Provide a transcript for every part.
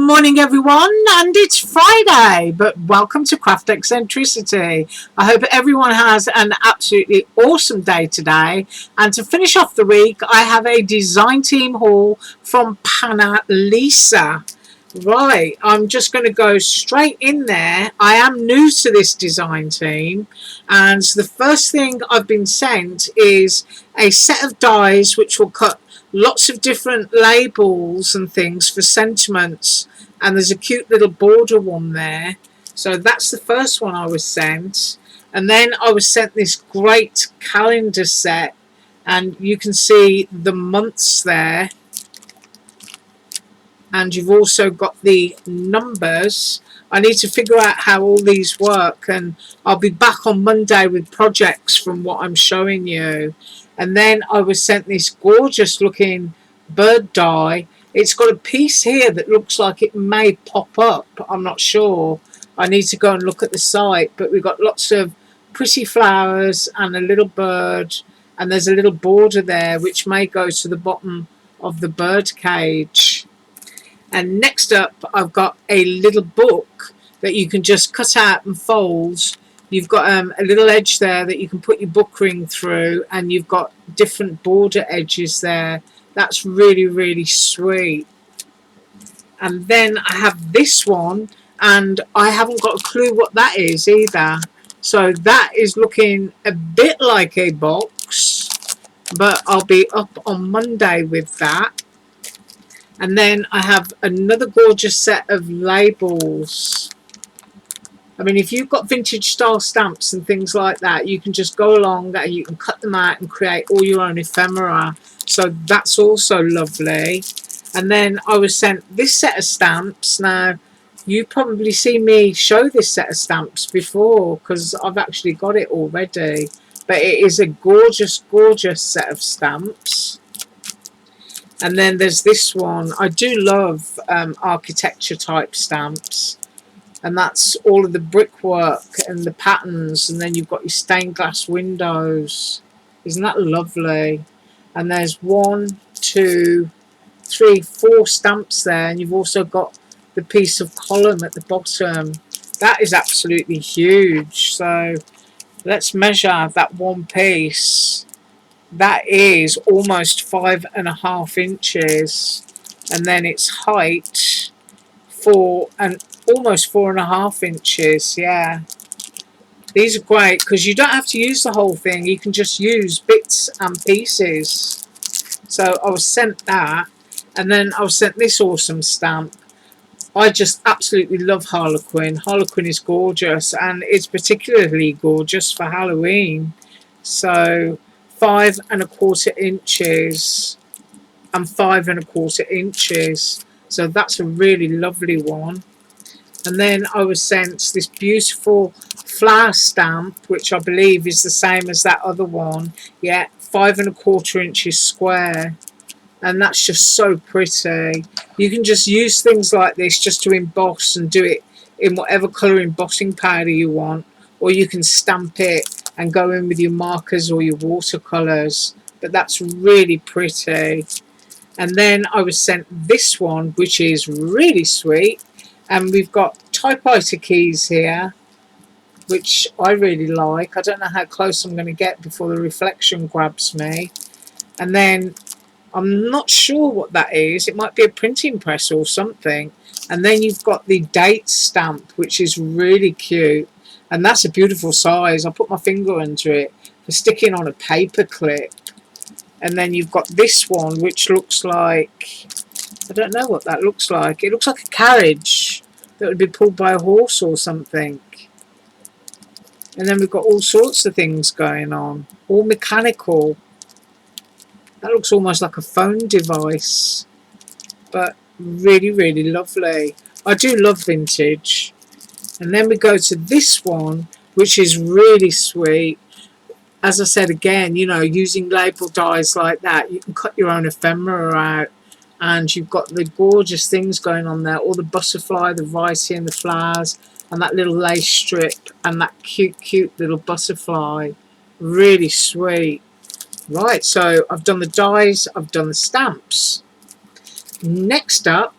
morning everyone, and it's Friday, but welcome to Craft Eccentricity. I hope everyone has an absolutely awesome day today, and to finish off the week I have a design team haul from Panalisa. Right, I'm just going to go straight in there. I am new to this design team, and the first thing I've been sent is a set of dies which will cut lots of different labels and things for sentiments, and there's a cute little border one there. So that's the first one I was sent. And then I was sent this great calendar set, and you can see the months there, and you've also got the numbers. I need to figure out how all these work, and I'll be back on Monday with projects from what I'm showing you. And then I was sent this gorgeous looking bird die. It's got a piece here that looks like it may pop up. I'm not sure. I need to go and look at the site, but we've got lots of pretty flowers and a little bird, and there's a little border there which may go to the bottom of the bird cage. And next up I've got a little book that you can just cut out and fold. You've got a little edge there that you can put your book ring through, and you've got different border edges there. That's really, really sweet. And then I have this one, and I haven't got a clue what that is either. So that is looking a bit like a box, but I'll be up on Monday with that. And then I have another gorgeous set of labels. I mean, if you've got vintage style stamps and things like that, you can just go along and you can cut them out and create all your own ephemera. So that's also lovely. And then I was sent this set of stamps. Now, you've probably seen me show this set of stamps before, because I've actually got it already. But it is a gorgeous, gorgeous set of stamps. And then there's this one. I do love architecture type stamps. And that's all of the brickwork and the patterns, and then you've got your stained glass windows. Isn't that lovely? And there's 1, 2, 3, 4 stamps there, and you've also got the piece of column at the bottom. That is absolutely huge. So let's measure that one piece. That is almost 5.5 inches, and then its height almost 4.5 inches. Yeah, these are great because you don't have to use the whole thing. You can just use bits and pieces. So I was sent that, and then I was sent this awesome stamp. I just absolutely love Harlequin. Harlequin is gorgeous, and it's particularly gorgeous for Halloween. So 5.25 inches and 5.25 inches. So that's a really lovely one. And then I was sent this beautiful flower stamp, which I believe is the same as that other one. Yeah, 5.25 inches square. And that's just so pretty. You can just use things like this just to emboss and do it in whatever colour embossing powder you want. Or you can stamp it and go in with your markers or your watercolours. But that's really pretty. And then I was sent this one, which is really sweet. And we've got typewriter keys here, which I really like. I don't know how close I'm going to get before the reflection grabs me. And then I'm not sure what that is. It might be a printing press or something. And then you've got the date stamp, which is really cute. And that's a beautiful size. I put my finger under it for sticking on a paper clip. And then you've got this one, which looks like, I don't know what that looks like. It looks like a carriage that would be pulled by a horse or something. And then we've got all sorts of things going on, all mechanical. That looks almost like a phone device, but really, really lovely. I do love vintage. And then we go to this one, which is really sweet. As I said again, you know, using label dies like that, you can cut your own ephemera out, and you've got the gorgeous things going on there, all the butterfly, the writing, the flowers, and that little lace strip, and that cute, cute little butterfly. Really sweet. Right, so I've done the dies, I've done the stamps. Next up,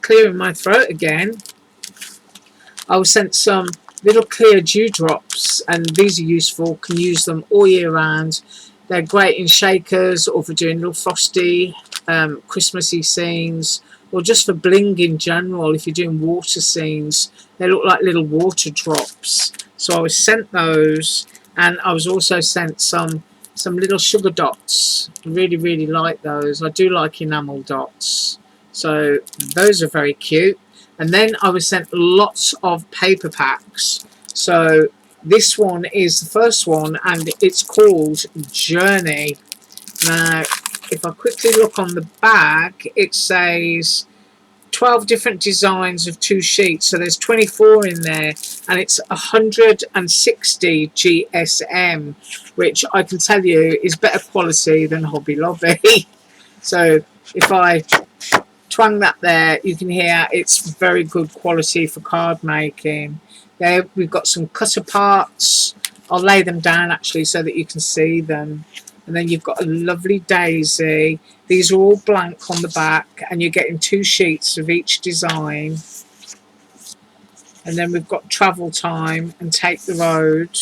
clearing my throat again. I was sent some little clear dewdrops, and these are useful. Can use them all year round. They're great in shakers or for doing little frosty, Christmassy scenes, or just for bling in general. If you're doing water scenes, they look like little water drops. So I was sent those, and I was also sent some little sugar dots. Really, really like those. I do like enamel dots. So those are very cute. And then I was sent lots of paper packs. So this one is the first one, and it's called Journey. Now, if I quickly look on the bag, it says 12 different designs of 2 sheets. So there's 24 in there, and it's 160 GSM, which I can tell you is better quality than Hobby Lobby. So if I twang that there, you can hear it's very good quality for card making. There we've got some cutter parts. I'll lay them down actually so that you can see them. And then you've got a lovely daisy. These are all blank on the back, and you're getting 2 sheets of each design. And then we've got travel time and take the road.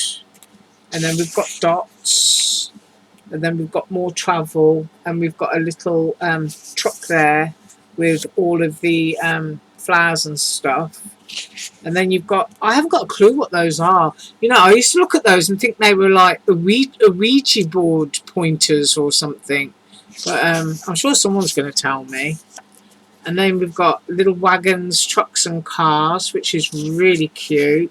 And then we've got dots. And then we've got more travel, and we've got a little truck there with all of the flowers and stuff. And then you've got, I haven't got a clue what those are. You know, I used to look at those and think they were like a Ouija board pointers or something. But I'm sure someone's going to tell me. And then we've got little wagons, trucks and cars, which is really cute.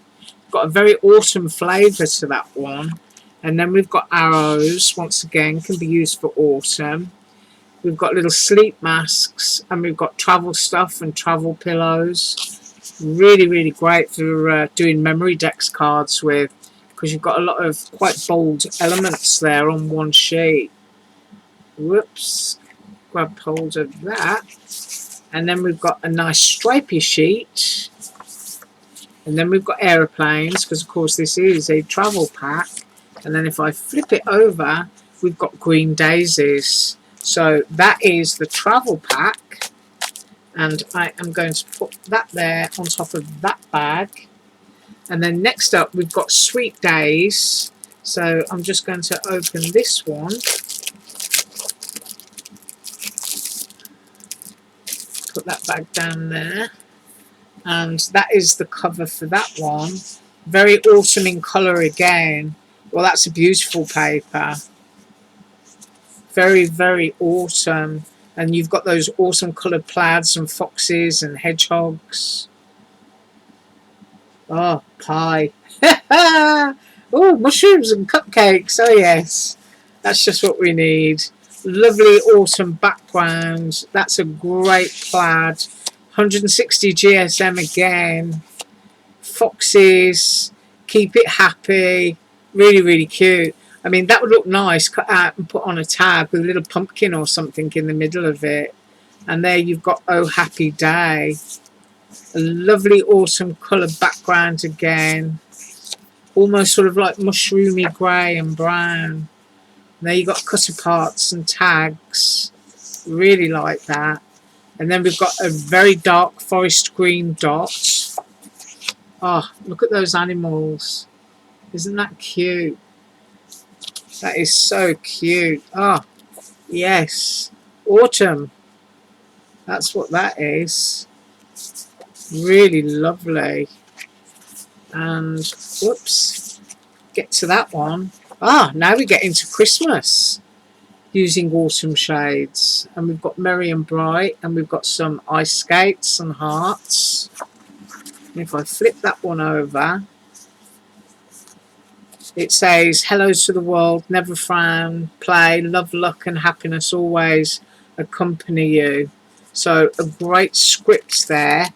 Got a very autumn flavour to that one. And then we've got arrows, once again, can be used for autumn. We've got little sleep masks, and we've got travel stuff and travel pillows. Really, really great for doing memory decks cards with, because you've got a lot of quite bold elements there on one sheet. Whoops, grab hold of that. And then we've got a nice stripy sheet. And then we've got aeroplanes, because of course this is a travel pack. And then if I flip it over, we've got green daisies. So that is the travel pack, and I am going to put that there on top of that bag. And then next up we've got Sweet Days. So I'm just going to open this one, put that bag down there, and that is the cover for that one. Very autumn in colour again. Well, that's a beautiful paper. Very, very autumn. And you've got those awesome coloured plaids and foxes and hedgehogs. Oh, pie. Oh, mushrooms and cupcakes. Oh, yes. That's just what we need. Lovely autumn background. That's a great plaid. 160 GSM again. Foxes. Keep it happy. Really, really cute. I mean, that would look nice, cut out and put on a tag with a little pumpkin or something in the middle of it. And there you've got Oh Happy Day. A lovely autumn colour background again. Almost sort of like mushroomy grey and brown. And there you've got cutter parts and tags. Really like that. And then we've got a very dark forest green dot. Oh, look at those animals. Isn't that cute? That is so cute. Oh, yes. Autumn. That's what that is. Really lovely. And, whoops. Get to that one. Ah, now we get into Christmas. Using autumn shades. And we've got Merry and Bright. And we've got some ice skates and hearts. And if I flip that one over, it says, hello to the world, never frown, play, love, luck and happiness always accompany you. So a great script there.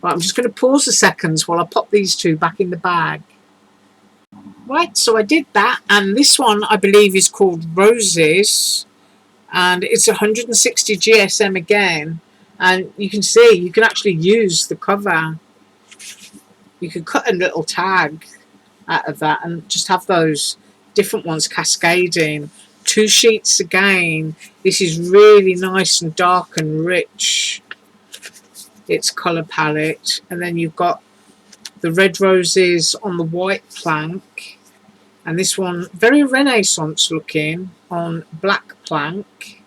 Right, I'm just going to pause a second while I pop these two back in the bag. Right, so I did that, and this one I believe is called Roses, and it's 160 GSM again, and you can see you can actually use the cover. You can cut a little tag out of that and just have those different ones cascading. 2 sheets again. This is really nice and dark and rich. its colour palette. And then you've got the red roses on the white plank, and this one very Renaissance looking on black plank.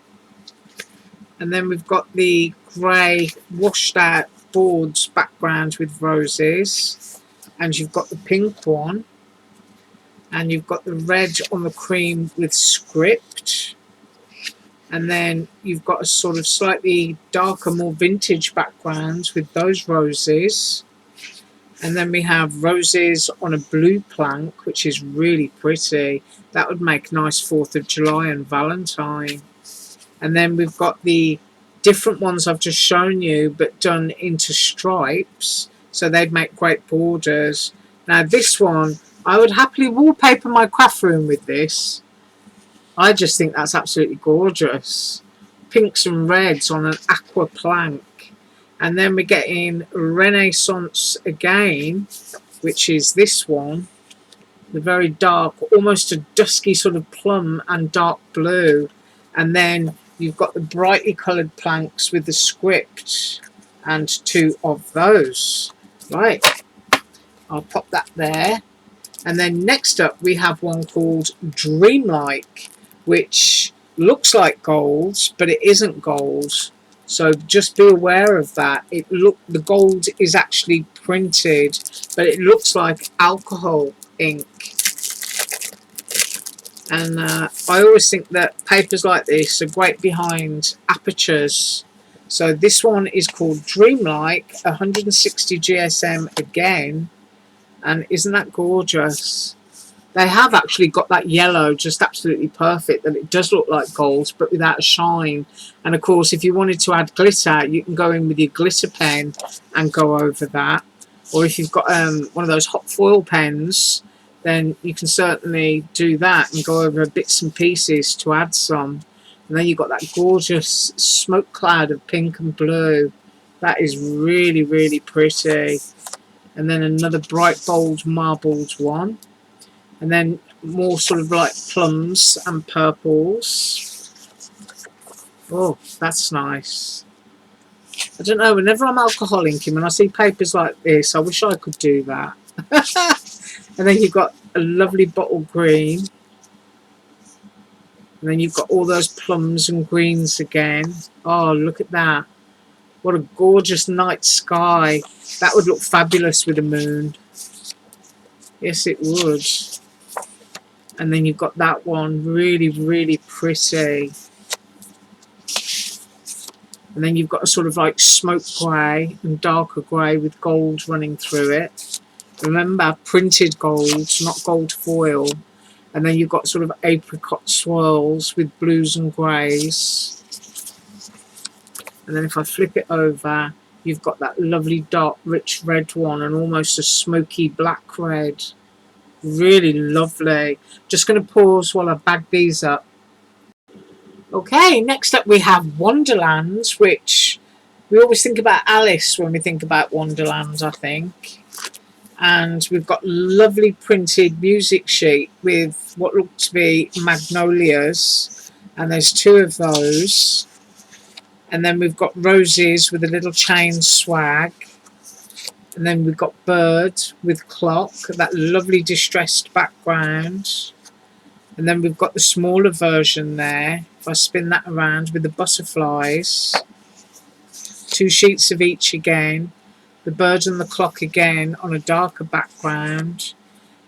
And then we've got the grey washed out boards background with roses, and you've got the pink one, and you've got the red on the cream with script, and then you've got a sort of slightly darker, more vintage background with those roses. And then we have roses on a blue plank, which is really pretty. That would make a nice 4th of July and Valentine. And then we've got the different ones I've just shown you, but done into stripes. So they'd make great borders. Now this one, I would happily wallpaper my craft room with this. I just think that's absolutely gorgeous. Pinks and reds on an aqua plank. And then we're getting Renaissance again, which is this one. The very dark, almost a dusky sort of plum and dark blue. And then you've got the brightly coloured planks with the script and 2 of those. Right, I'll pop that there. And then next up we have one called Dreamlike, which looks like gold, but it isn't gold. So just be aware of that. The gold is actually printed, but it looks like alcohol ink. And I always think that papers like this are great behind apertures. So this one is called Dreamlike, 160 GSM again. And isn't that gorgeous? They have actually got that yellow just absolutely perfect, that it does look like gold but without a shine. And of course if you wanted to add glitter, you can go in with your glitter pen and go over that. Or if you've got one of those hot foil pens, then you can certainly do that and go over bits and pieces to add some. And then you've got that gorgeous smoke cloud of pink and blue. That is really, really pretty. And then another bright bold marbled one. And then more sort of like plums and purples. Oh, that's nice. I don't know, whenever I'm alcohol inking, when I see papers like this, I wish I could do that. And then you've got a lovely bottle green. And then you've got all those plums and greens again. Oh, look at that. What a gorgeous night sky. That would look fabulous with a moon. Yes, it would. And then you've got that one, really, really pretty. And then you've got a sort of like smoke grey and darker grey with gold running through it. Remember, printed gold, not gold foil. And then you've got sort of apricot swirls with blues and greys. And then if I flip it over, you've got that lovely dark rich red one and almost a smoky black red. Really lovely. Just going to pause while I bag these up. Okay, next up we have Wonderlands, which we always think about Alice when we think about Wonderlands, I think. And we've got lovely printed music sheet with what look to be magnolias. And there's 2 of those. And then we've got roses with a little chain swag. And then we've got bird with clock, that lovely distressed background. And then we've got the smaller version there. If I spin that around with the butterflies. 2 sheets of each again. The bird and the clock again on a darker background.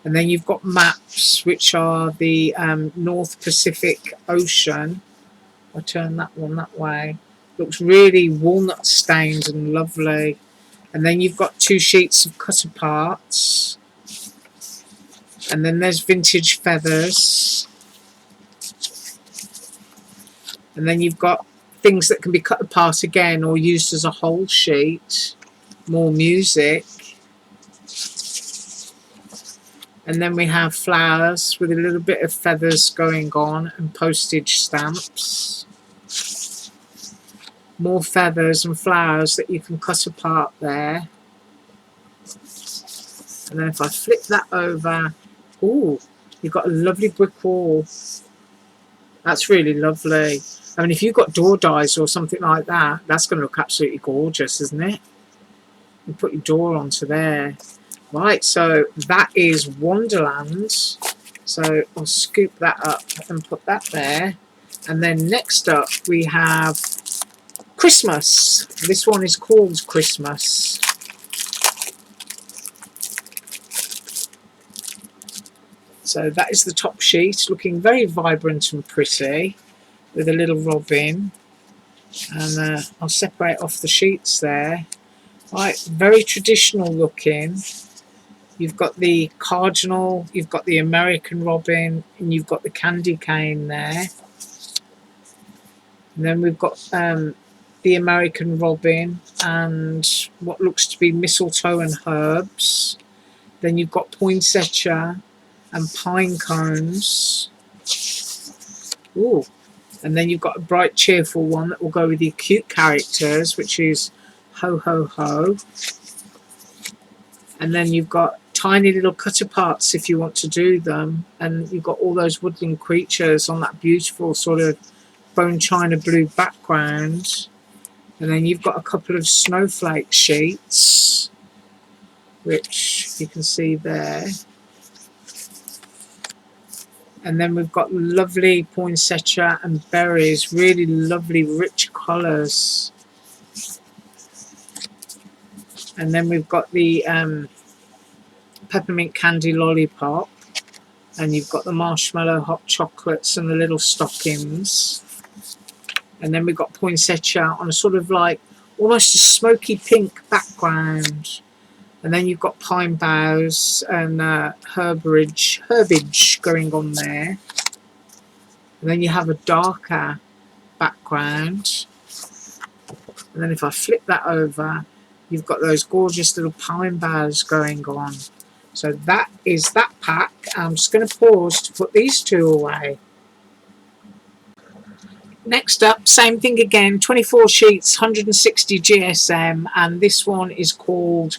And then you've got maps, which are the North Pacific Ocean. I'll turn that one that way. Looks really walnut stained and lovely. And then you've got 2 sheets of cut aparts. And then there's vintage feathers. And then you've got things that can be cut apart again or used as a whole sheet. More music. And then we have flowers with a little bit of feathers going on and postage stamps. More feathers and flowers that you can cut apart there. And then if I flip that over, ooh, you've got a lovely brick wall. That's really lovely. I mean, if you've got door dies or something like that, that's going to look absolutely gorgeous, isn't it? and put your door onto there. Right, so that is Wonderlands. So I'll scoop that up and put that there. And then next up we have Christmas. This one is called Christmas. So that is the top sheet, looking very vibrant and pretty, with a little robin. And I'll separate off the sheets there. Right, very traditional looking. You've got the cardinal, you've got the American robin, and you've got the candy cane there. And then we've got the American robin and what looks to be mistletoe and herbs. Then you've got poinsettia and pine cones. Ooh. And then you've got a bright, cheerful one that will go with the cute characters, which is ho, ho, ho. And then you've got tiny little cutter parts if you want to do them. And you've got all those woodland creatures on that beautiful sort of bone china blue background. And then you've got a couple of snowflake sheets, which you can see there. And then we've got lovely poinsettia and berries, really lovely rich colours. And then we've got the peppermint candy lollipop. And you've got the marshmallow hot chocolates and the little stockings. And then we've got poinsettia on a sort of like almost a smoky pink background. And then you've got pine boughs and herbage going on there. And then you have a darker background. And then if I flip that over, you've got those gorgeous little pine boughs going on. So that is that pack. I'm just going to pause to put these two away. Next up, same thing again, 24 sheets, 160 GSM, and this one is called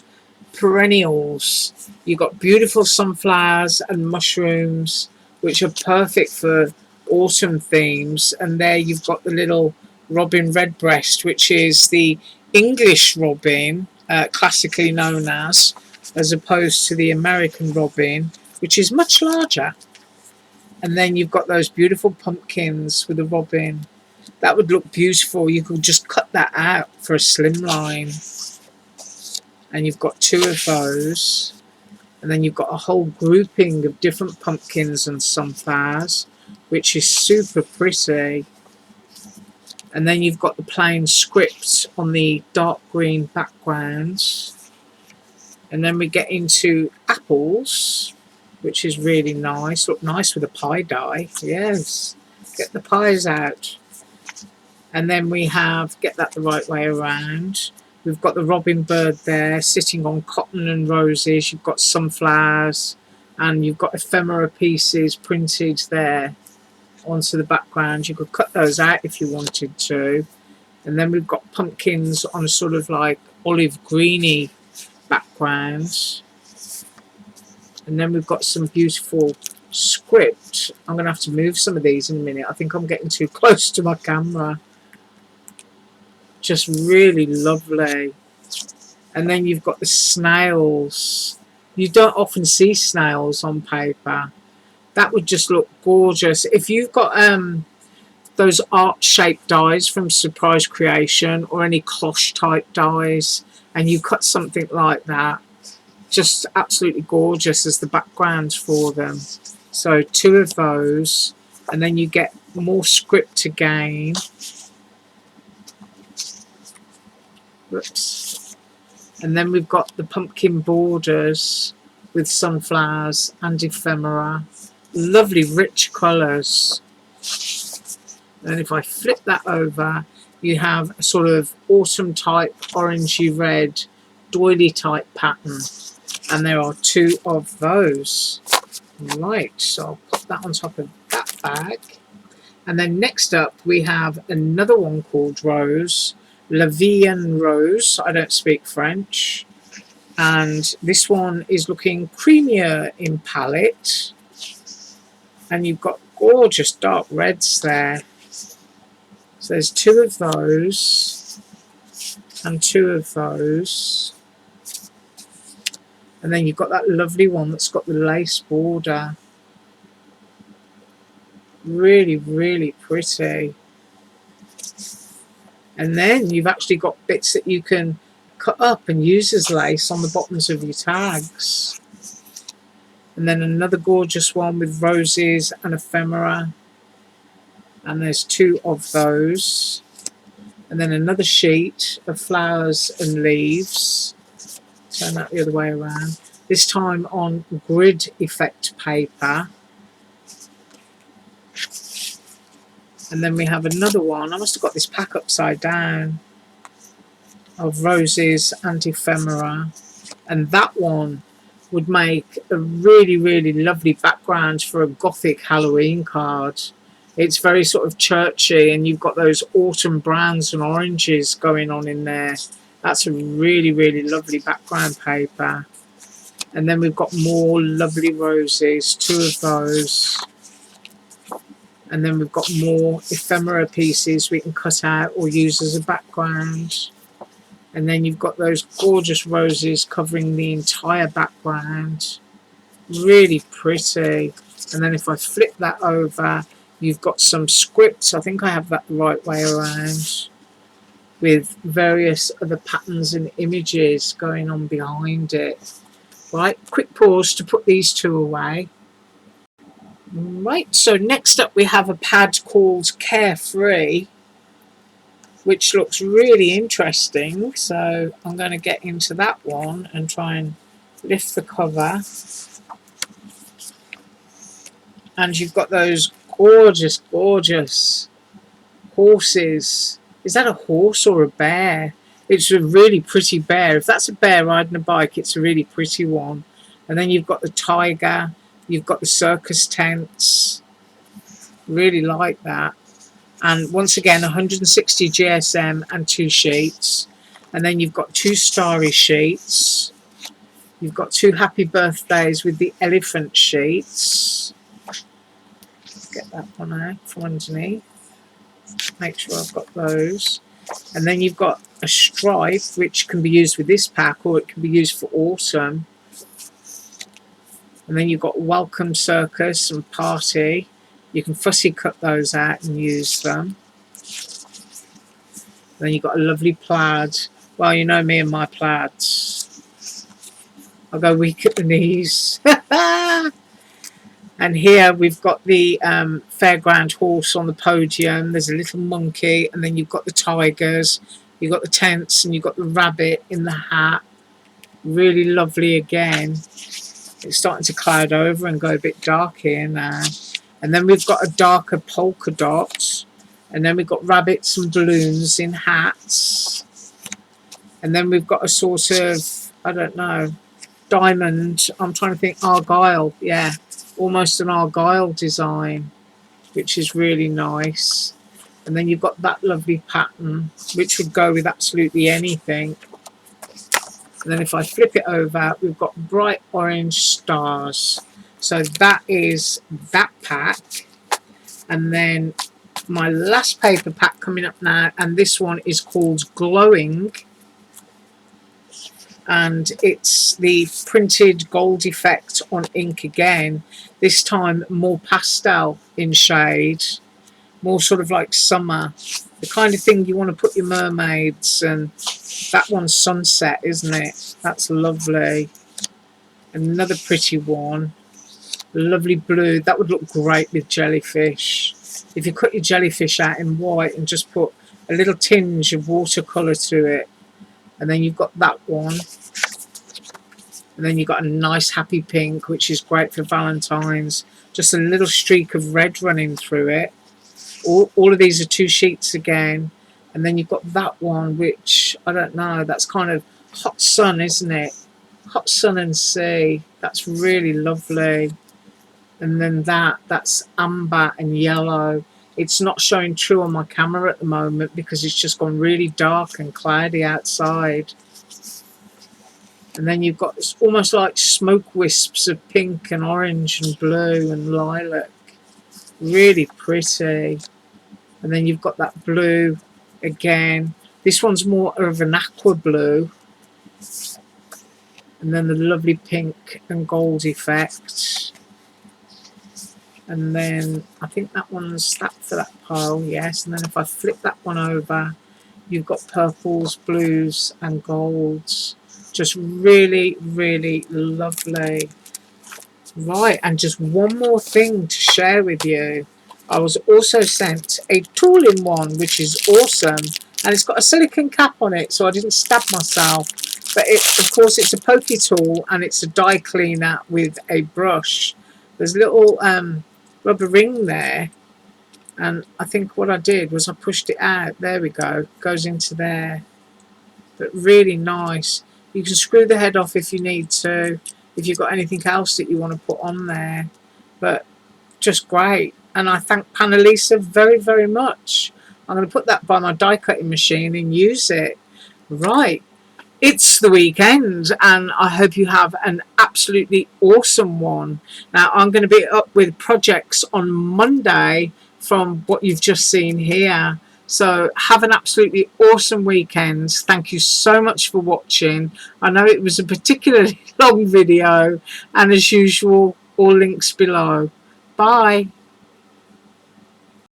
Perennials. You've got beautiful sunflowers and mushrooms, which are perfect for autumn themes. And there you've got the little robin redbreast, which is the English robin, classically known as opposed to the American robin, which is much larger. And then you've got those beautiful pumpkins with the robin. That would look beautiful. You could just cut that out for a slimline. And you've got two of those. And then you've got a whole grouping of different pumpkins and sunflowers, which is super pretty. And then you've got the plain script on the dark green backgrounds. And then we get into apples, which is really nice. Look nice with a pie dye. Yes, get the pies out. And then we have, get that the right way around. We've got the robin bird there sitting on cotton and roses. You've got sunflowers and you've got ephemera pieces printed there onto the background. You could cut those out if you wanted to. And then we've got pumpkins on a sort of like olive greeny background. And then we've got some beautiful script. I'm going to have to move some of these in a minute. I think I'm getting too close to my camera. Just really lovely. And then you've got the snails. You don't often see snails on paper. That would just look gorgeous. If you've got those art-shaped dies from Surprise Creation or any cloche-type dies, and you cut something like that, just absolutely gorgeous as the backgrounds for them. So two of those, and then you get more script again. Whoops. And then we've got the pumpkin borders with sunflowers and ephemera. Lovely rich colours. And if I flip that over, you have a sort of autumn type orangey red doily type pattern. And there are two of those. Right, so I'll put that on top of that bag. And then next up we have another one called Rose. La Vienne Rose. I don't speak French. And this one is looking creamier in palette. And you've got gorgeous dark reds there. So there's two of those and two of those. And then you've got that lovely one that's got the lace border. Really, really pretty. And then you've actually got bits that you can cut up and use as lace on the bottoms of your tags. And then another gorgeous one with roses and ephemera. And there's 2 of those. And then another sheet of flowers and leaves. Turn that the other way around. This time on grid effect paper. And then we have another one. I must have got this pack upside down. Of roses and ephemera. And that one would make a really, really lovely background for a gothic Halloween card. It's very sort of churchy, and you've got those autumn browns and oranges going on in there. That's a really, really lovely background paper. And then we've got more lovely roses, 2 of those. And then we've got more ephemera pieces we can cut out or use as a background. And then you've got those gorgeous roses covering the entire background. Really pretty. And then if I flip that over, you've got some scripts. I think I have that the right way around. With various other patterns and images going on behind it. Right, quick pause to put these 2 away. Right, so next up we have a pad called Carefree, which looks really interesting. So I'm going to get into that one and try and lift the cover. And you've got those gorgeous, gorgeous horses. Is that a horse or a bear? It's a really pretty bear. If that's a bear riding a bike, it's a really pretty one. And then you've got the tiger. You've got the circus tents. Really like that. And once again, 160 GSM and 2 sheets. And then you've got 2 starry sheets. You've got 2 happy birthdays with the elephant sheets. Get that one out from underneath. Make sure I've got those. And then you've got a stripe, which can be used with this pack, or it can be used for autumn. And then you've got welcome circus and party. You can fussy cut those out and use them. Then you've got a lovely plaid. Well, you know me and my plaids. I'll go weak at the knees. And here we've got the fairground horse on the podium. There's a little monkey, and then you've got the tigers. You've got the tents, and you've got the rabbit in the hat. Really lovely again. It's starting to cloud over and go a bit dark here now. And then we've got a darker polka dot. And then we've got rabbits and balloons in hats. And then we've got a sort of, I don't know, diamond. I'm trying to think, argyle. Yeah, almost an argyle design, which is really nice. And then you've got that lovely pattern, which would go with absolutely anything. And then if I flip it over, we've got bright orange stars. So that is that pack. And then my last paper pack coming up now, and this one is called Glowing. And it's the printed gold effect on ink again. This time more pastel in shade. More sort of like summer. The kind of thing you want to put your mermaids. And that one's sunset, isn't it? That's lovely. Another pretty one. Lovely blue. That would look great with jellyfish. If you cut your jellyfish out in white and just put a little tinge of watercolour to it. And then you've got that one. And then you've got a nice happy pink, which is great for Valentine's. Just a little streak of red running through it. All of these are 2 sheets again. And then you've got that one, which, I don't know, that's kind of hot sun, isn't it? Hot sun and sea. That's really lovely. And then that's amber and yellow. It's not showing true on my camera at the moment because it's just gone really dark and cloudy outside. And then you've got this almost like smoke wisps of pink and orange and blue and lilac. Really pretty. And then you've got that blue again. This one's more of an aqua blue. and then the lovely pink and gold effect. And then I think that one's that for that pile, yes. And then if I flip that one over, you've got purples, blues and golds. Just really, really lovely. Right, and just one more thing to share with you. I was also sent a tool-in-one, which is awesome. And it's got a silicone cap on it, so I didn't stab myself. But of course, it's a pokey tool, and it's a die cleaner with a brush. There's a little rubber ring there. And I think what I did was I pushed it out. There we go. Goes into there. But really nice. You can screw the head off if you need to, if you've got anything else that you want to put on there. But just great. And I thank Panalisa very, very much. I'm going to put that by my die cutting machine and use it. Right. It's the weekend, and I hope you have an absolutely awesome one. Now, I'm going to be up with projects on Monday from what you've just seen here. So have an absolutely awesome weekend. Thank you so much for watching. I know it was a particularly long video, and as usual, all links below. Bye.